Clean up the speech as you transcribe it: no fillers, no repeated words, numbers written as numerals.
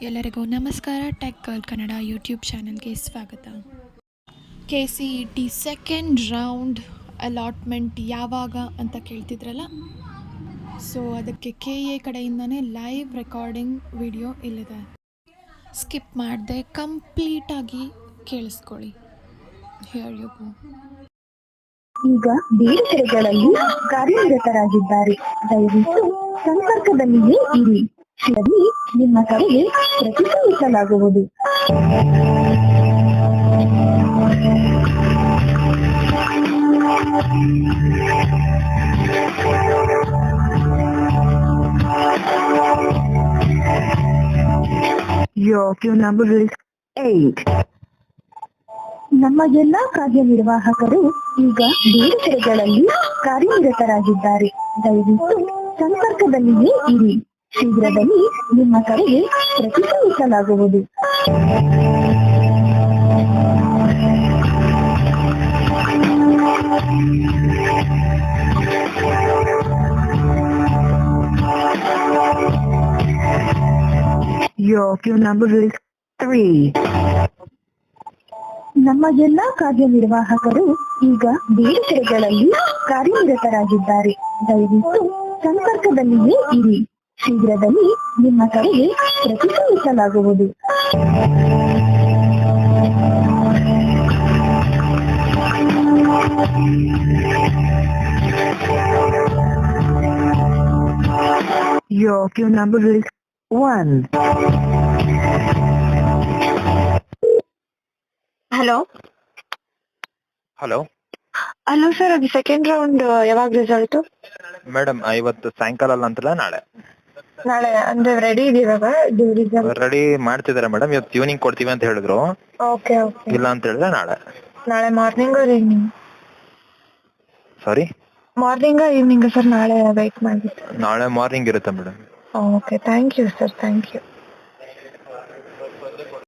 ಎಲ್ಲರಿಗೂ ನಮಸ್ಕಾರ. Tech girl Kannada YouTube ಚಾನಲ್ಗೆ ಸ್ವಾಗತ. KCET ಸೆಕೆಂಡ್ ರೌಂಡ್ ಅಲಾಟ್ಮೆಂಟ್ ಯಾವಾಗ ಅಂತ ಕೇಳ್ತಿದ್ರಲ್ಲ, ಸೊ ಅದಕ್ಕೆ KA ಕಡೆಯಿಂದನೇ ಲೈವ್ ರೆಕಾರ್ಡಿಂಗ್ ವಿಡಿಯೋ ಇಲ್ಲಿದೆ. ಸ್ಕಿಪ್ ಮಾಡದೆ ಕಂಪ್ಲೀಟಾಗಿ ಕೇಳಿಸ್ಕೊಳ್ಳಿ. Here you go. ಈಗ ಬೇರೆ ಕಡೆಗಳಲ್ಲಿ ಕಾರ್ಯನಿರತರಾಗಿದ್ದಾರೆ. ದಯವಿಟ್ಟು ಸಂಪರ್ಕದಲ್ಲಿಯೇ ಇರಿ. ಸರಿ, ನಿಮ್ಮ ಕರೆಗೆ ಪ್ರತಿಕ್ರಿಯಿಸಲಾಗುವುದು. Your queue number is 8. ನಮ್ಮ ಎಲ್ಲಾ ಕಾರ್ಯನಿರ್ವಾಹಕರು ಈಗ ಬೇರೆ ಕಡೆಗಳಲ್ಲಿ ಕಾರ್ಯನಿರತರಾಗಿದ್ದಾರೆ. ದಯವಿಟ್ಟು ಸಂಪರ್ಕದಲ್ಲಿಯೇ ಇರಿ. ಶೀಘ್ರದಲ್ಲಿ ನಿಮ್ಮ ಕರೆಗೆ ಪ್ರತಿಕ್ರಿಯಿಸಲಾಗುವುದು. Your queue number is 3. ನಮ್ಮ ಎಲ್ಲಾ ಕಾರ್ಯನಿರ್ವಾಹಕರು ಈಗ ಬೇರೆ ಕಡೆಗಳಲ್ಲಿ ಕಾರ್ಯನಿರತರಾಗಿದ್ದಾರೆ. ದಯವಿಟ್ಟು ಸಂಪರ್ಕದಲ್ಲಿಯೇ ಇರಿ. ಶೀಘ್ರದಲ್ಲಿ ನಿಮ್ಮ ಕರೆಗೆ ಪ್ರತಿಕ್ರಿಯಿಸಲಾಗುವುದು. Your queue number is 1. Hello hello sir, ಅದು ಸೆಕೆಂಡ್ ರೌಂಡ್ ಯಾವಾಗ ರಿಸಲ್ಟ್? ಮೇಡಮ್ ಇವತ್ತು ಸಾಯಂಕಾಲ ಅಲ್ಲ ಅಂತಲ್ಲ, ನಾಳೆ ನಾಳೆ ಅಂದ್ರೆ ರೆಡಿ ಇದೆ ಇವಾಗ ರಿಸಲ್ಟ್? ರೆಡಿ ಮಾಡ್ತಿದಾರೆ ಮೇಡಮ್. ಇವತ್ತು ಈವ್ನಿಂಗ್ ಕೊಡ್ತೀವಿ ಅಂತ ಹೇಳಿದ್ರು. Okay okay. ಇಲ್ಲ ಅಂತ ಹೇಳಿದ್ರೆ ನಾಳೆ morning evening? Sorry, morning evening sir? ನಾಳೆ ವೆಯ್ಟ್ ಮಾಡ್ಬಿಟ್ಟು ನಾಳೆ ಮಾರ್ನಿಂಗ್ ಇರುತ್ತೆ madam. Okay, thank you sir, thank you.